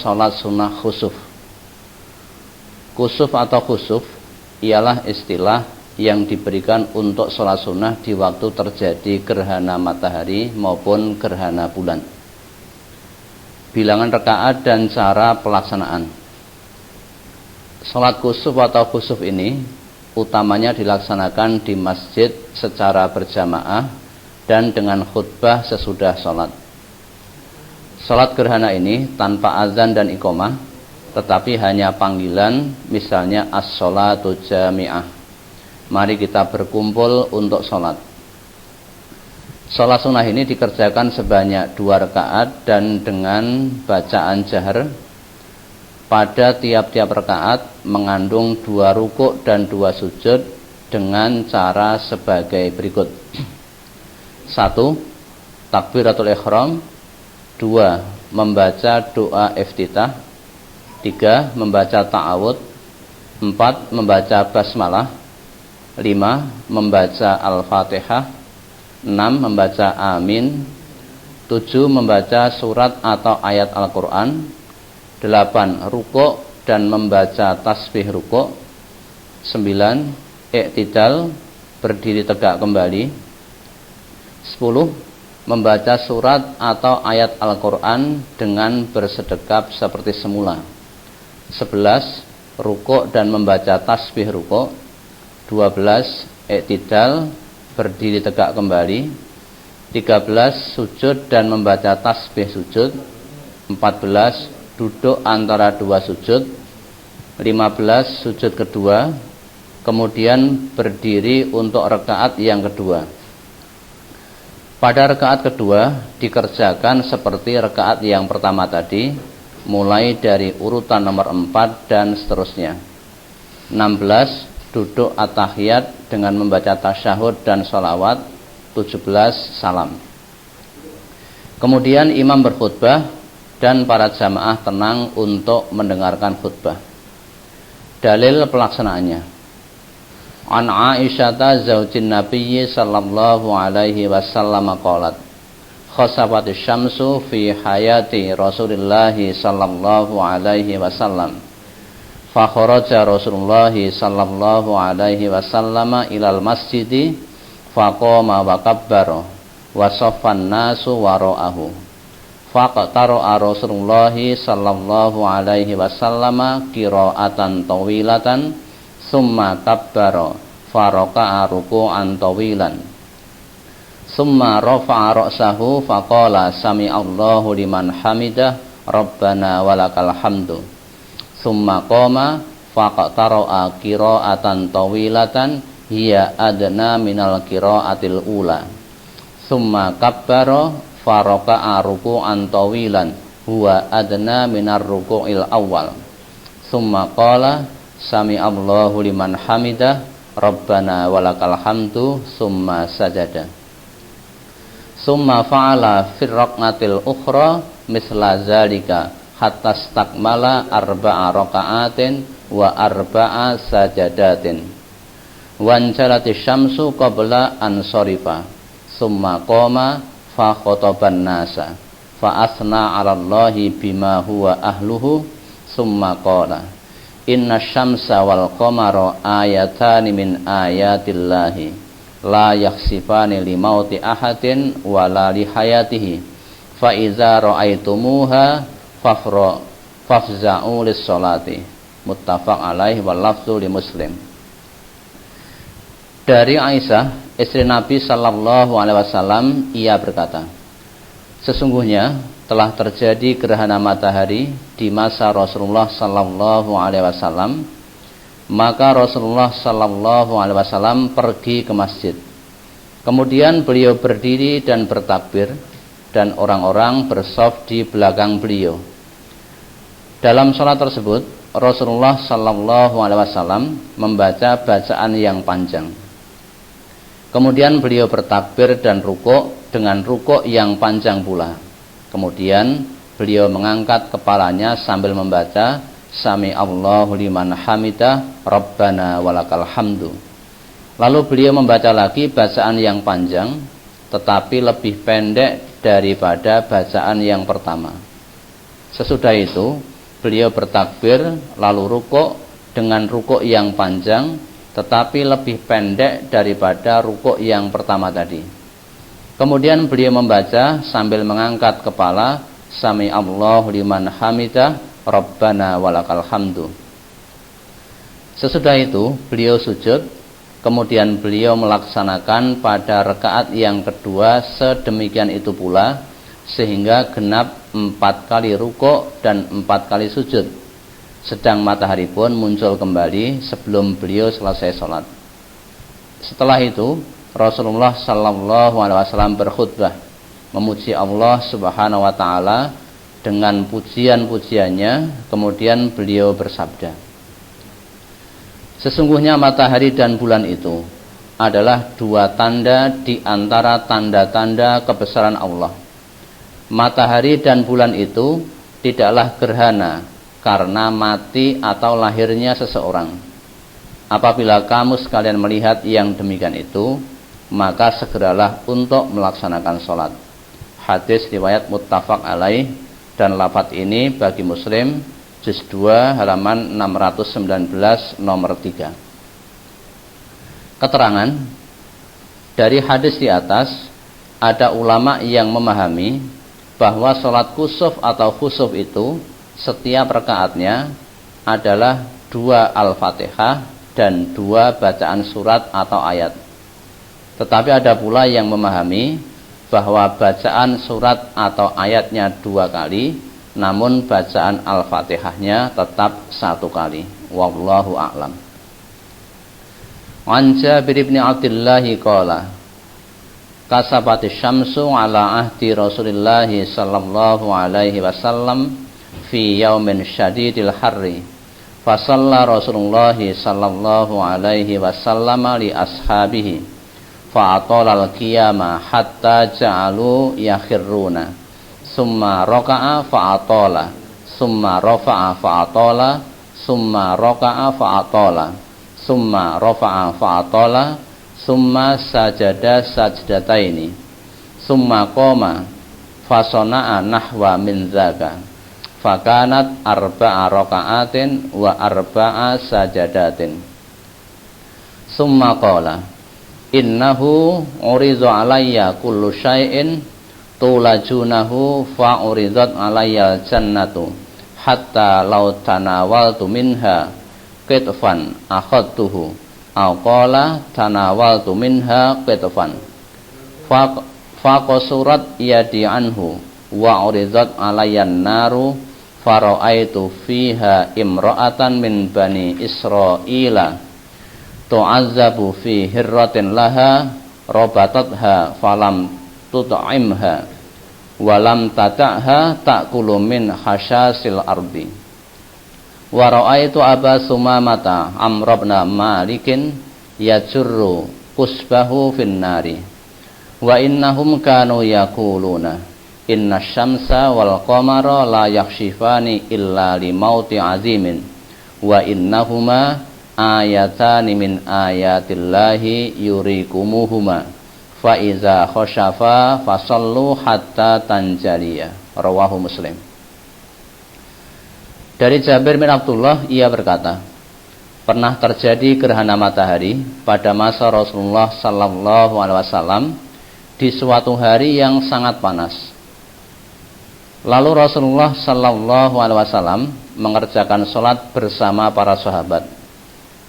sholat sunnah khusuf. Kusuf atau khusuf ialah istilah yang diberikan untuk sholat sunnah di waktu terjadi gerhana matahari maupun gerhana bulan. Bilangan rakaat dan cara pelaksanaan. Sholat kusuf atau khusuf ini utamanya dilaksanakan di masjid secara berjamaah dan dengan khutbah sesudah sholat. Sholat gerhana ini tanpa azan dan iqamah, tetapi hanya panggilan, misalnya as-sholatu jami'ah. Mari kita berkumpul untuk sholat. Sholat sunnah ini dikerjakan sebanyak 2 rakaat dan dengan bacaan jahar. Pada tiap-tiap rakaat mengandung 2 rukuk dan 2 sujud dengan cara sebagai berikut. 1. Takbiratul ihram. 2. Membaca doa iftitah. 3. Membaca ta'awud. 4. Membaca basmalah. 5. Membaca Al-Fatihah. 6. Membaca Amin. 7. Membaca surat atau ayat Al-Quran. 8. Rukuk dan membaca tasbih rukuk. 9. I'tidal, berdiri tegak kembali. 10. Membaca surat atau ayat Al-Quran dengan bersedekap seperti semula. 11. Rukuk dan membaca tasbih rukuk. 12. I'tidal, berdiri tegak kembali. 13. Sujud dan membaca tasbih sujud. 14. Duduk antara 2 sujud. 15. Sujud kedua. Kemudian berdiri untuk rakaat yang kedua. Pada rakaat kedua dikerjakan seperti rakaat yang pertama tadi, mulai dari urutan nomor 4 dan seterusnya. 16. Duduk at-tahiyat dengan membaca tasyahud dan sholawat. 17. Salam. Kemudian imam berkhutbah dan para jamaah tenang untuk mendengarkan khutbah. Dalil pelaksanaannya. An Aisyata zaujin Nabiyyi sallallahu alaihi wasallam qalat khasafatis syamsu fi hayati Rasulillah sallallahu alaihi wasallam. Fa kharaja Rasulullah sallallahu alaihi wasallam ilal masjidi fa qama wa kabbara wa saffan nasu wara'ahu. Fa qatara Rasulullah sallallahu alaihi wasallam qira'atan tawilatan summa kabbara fa raka'a ruku'an tawilan. Summa rafa'a ra'sahu fa qala sami'allahu liman hamidah rabbana walakal hamdu. Summa qama faqtara'a qira'atan tawilatan hiya adna minal qira'atil ula. Summa kabbara faraka'a ruku'an tawilan huwa adna minar ruku'il awal. Summa qala sami'allahu liman hamidah rabbana walakal hamdu. Summa sajada. Summa fa'ala firraqnatil ukhra misla zalika hatta stakmala 4 raka'atin wa 4 sajadatin. Wancalatis syamsu qabla an sharifa. Summa qama fa khotoban nasa fa asna 'ala Allahi bima huwa ahluhu. Summa qala inna syamsa wal qamara ayatani min ayatillahi la yakhsifani li mauti ahadin wa la li hayatihi fa iza ra'aitumuha fafza'u lis sholati. Muttafaq alaihi wal lafzu li Muslim. Dari Aisyah, istri Nabi sallallahu alaihi wasallam, ia berkata, sesungguhnya telah terjadi gerhana matahari di masa Rasulullah sallallahu alaihi wasallam. Maka Rasulullah sallallahu alaihi wasallam pergi ke masjid. Kemudian beliau berdiri dan bertakbir, dan orang-orang bersaf di belakang beliau. Dalam sholat tersebut, Rasulullah sallallahu alaihi wasallam membaca bacaan yang panjang. Kemudian beliau bertakbir dan rukuk dengan rukuk yang panjang pula. Kemudian beliau mengangkat kepalanya sambil membaca Sami Allahu liman hamidah Rabbana walakal hamdu. Lalu beliau membaca lagi bacaan yang panjang, tetapi lebih pendek daripada bacaan yang pertama. Sesudah itu beliau bertakbir lalu rukuk dengan rukuk yang panjang tetapi lebih pendek daripada rukuk yang pertama tadi. Kemudian beliau membaca sambil mengangkat kepala, Sami Allahu liman hamidah, Rabbana walakal hamdu. Sesudah itu beliau sujud, kemudian beliau melaksanakan pada rakaat yang kedua sedemikian itu pula, sehingga genap 4 kali rukuk dan 4 kali sujud. Sedang matahari pun muncul kembali sebelum beliau selesai sholat. Setelah itu Rasulullah sallallahu alaihi wasallam berkhutbah memuji Allah Subhanahu wa taala dengan pujian-pujiannya. Kemudian beliau bersabda, sesungguhnya matahari dan bulan itu adalah 2 tanda di antara tanda-tanda kebesaran Allah. Matahari dan bulan itu tidaklah gerhana karena mati atau lahirnya seseorang. Apabila kamu sekalian melihat yang demikian itu, maka segeralah untuk melaksanakan sholat. Hadis riwayat muttafaq alaih, dan lafaz ini bagi Muslim juz 2 halaman 619 nomor 3. Keterangan dari hadis di atas, ada ulama yang memahami bahwa sholat kusuf atau khusuf itu setiap rakaatnya adalah 2 Al-Fatihah dan 2 bacaan surat atau ayat. Tetapi ada pula yang memahami bahwa bacaan surat atau ayatnya 2 kali, namun bacaan Al-Fatihahnya tetap 1 kali. Wallahu a'lam. An Jabir bin Abdullah qala, kasabati syamsu ala ahdi Rasulillah sallallahu alaihi wasallam fi yaumin syadidil harri, fasalla Rasulullah sallallahu alaihi wasallam li ashabihi fa'atala al-qiyama hatta ja'alu yakhirruna summa raka'a fa'atala summa rafa'a fa'atala summa raka'a fa'atala summa rafa'a fa'atala summa sajada sajdataini summa qoma fasana'a nahwa min dzaka fakanat 4 raka'atin wa 4 sajadatin. Summa qala innahu uridu alayya kullu syai'in tulajunahu fa uridat alayya jannatu hatta law tanawaltu minha qitfan akhadtuhu aw qala tanawaltu minha qitfan fa qasurat yadi anhu wa uridat alayya naru fara'aitu fiha imra'atan min bani Israila tu'azzabu fi hirratin laha rabatatha falam tut'imha walam tata'ha ta'kulu min hasyasil ardi wa ra'aitu Aba Sumamata Amr ibn Malikin yajurru kusbahu fin nari wa innahum kanu yaquluna inna syamsa wal qamara la yakshifani illa li mauti azimin wa innahuma ayatani min ayatillahi yurikumuhuma fa iza khashafa fasallu hatta tanjaliya. Rawahu Muslim. Dari Jabir bin Abdullah, ia berkata, pernah terjadi gerhana matahari pada masa Rasulullah sallallahu alaihi wasallam di suatu hari yang sangat panas. Lalu Rasulullah sallallahu alaihi wasallam mengerjakan sholat bersama para sahabat.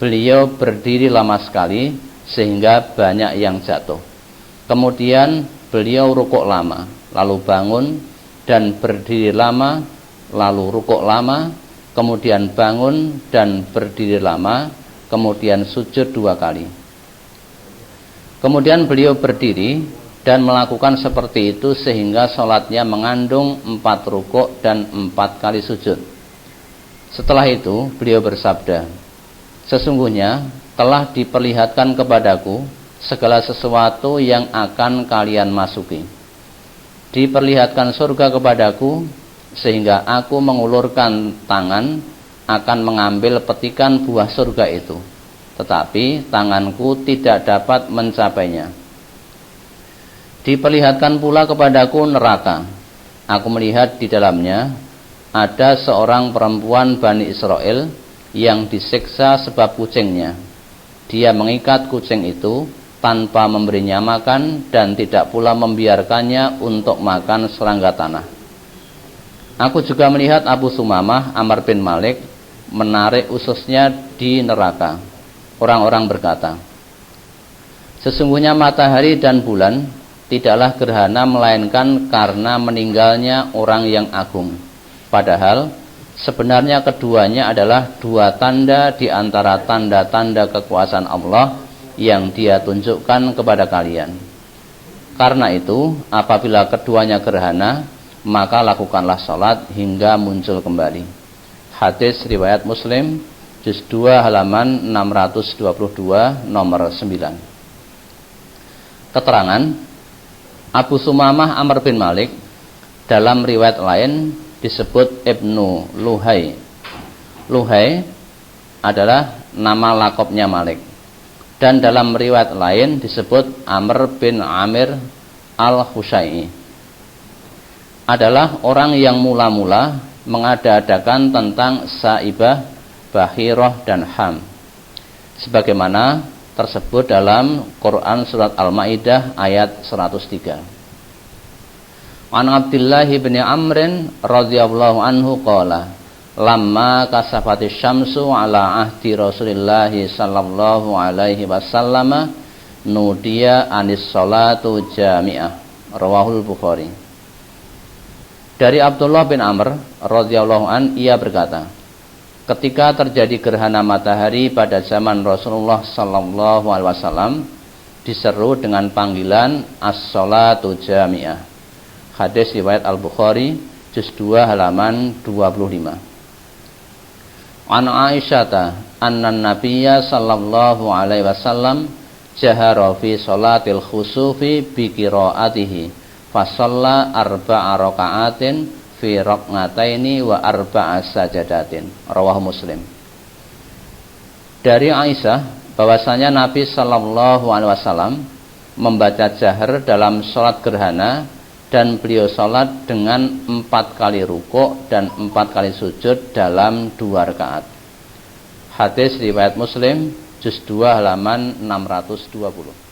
Beliau berdiri lama sekali sehingga banyak yang jatuh. Kemudian beliau rukuk lama, lalu bangun dan berdiri lama, lalu rukuk lama, kemudian bangun dan berdiri lama, kemudian sujud 2 kali. Kemudian beliau berdiri dan melakukan seperti itu sehingga sholatnya mengandung 4 rukuk dan 4 kali sujud. Setelah itu beliau bersabda, sesungguhnya telah diperlihatkan kepadaku segala sesuatu yang akan kalian masuki. Diperlihatkan surga kepadaku sehingga aku mengulurkan tangan akan mengambil petikan buah surga itu, tetapi tanganku tidak dapat mencapainya. Diperlihatkan pula kepadaku neraka. Aku melihat di dalamnya ada seorang perempuan Bani Israel yang disiksa sebab kucingnya. Dia mengikat kucing itu tanpa memberinya makan dan tidak pula membiarkannya untuk makan serangga tanah. Aku juga melihat Abu Sumamah Amr bin Malik menarik ususnya di neraka. Orang-orang berkata, sesungguhnya matahari dan bulan tidaklah gerhana melainkan karena meninggalnya orang yang agung. Padahal sebenarnya keduanya adalah dua tanda di antara tanda-tanda kekuasaan Allah yang Dia tunjukkan kepada kalian. Karena itu, apabila keduanya gerhana, maka lakukanlah salat hingga muncul kembali. Hadis riwayat Muslim, juz 2 halaman 622 nomor 9. Keterangan Abu Sumamah Amr bin Malik dalam riwayat lain disebut Ibnu Luhai. Luhai adalah nama lakopnya Malik. Dan dalam riwayat lain disebut Amr bin Amir al-Husyai. Adalah orang yang mula-mula mengada-adakan tentang Saibah, Bahirah dan Ham, sebagaimana tersebut dalam Quran surat Al-Maidah ayat 103. An Abdullah bin Amr radhiyallahu anhu qala, lamma kasafatis syamsu ala ahdi Rasulillah sallallahu alaihi wasallam nudiya anis salatu jami'ah. Rawahul Bukhari. Dari Abdullah bin Amr radhiyallahu an, ia berkata, ketika terjadi gerhana matahari pada zaman Rasulullah sallallahu alaihi wasallam, diseru dengan panggilan as-salatu jami'ah. Hadis riwayat Al-Bukhari, juz 2 halaman 25. An Aisyata anna Nabiyya sallallahu alaihi wasallam jahara fi salatil khusufi bi qiraatihi fa shalla arba'a raka'atin fi rak'ataini wa arba'a sajadatin. Rawahu Muslim. Dari Aisyah bahwasanya Nabi sallallahu alaihi wasallam membaca jahar dalam salat gerhana dan beliau salat dengan 4 kali rukuk dan 4 kali sujud dalam 2 rakaat. Hadis riwayat Muslim, juz 2 halaman 620.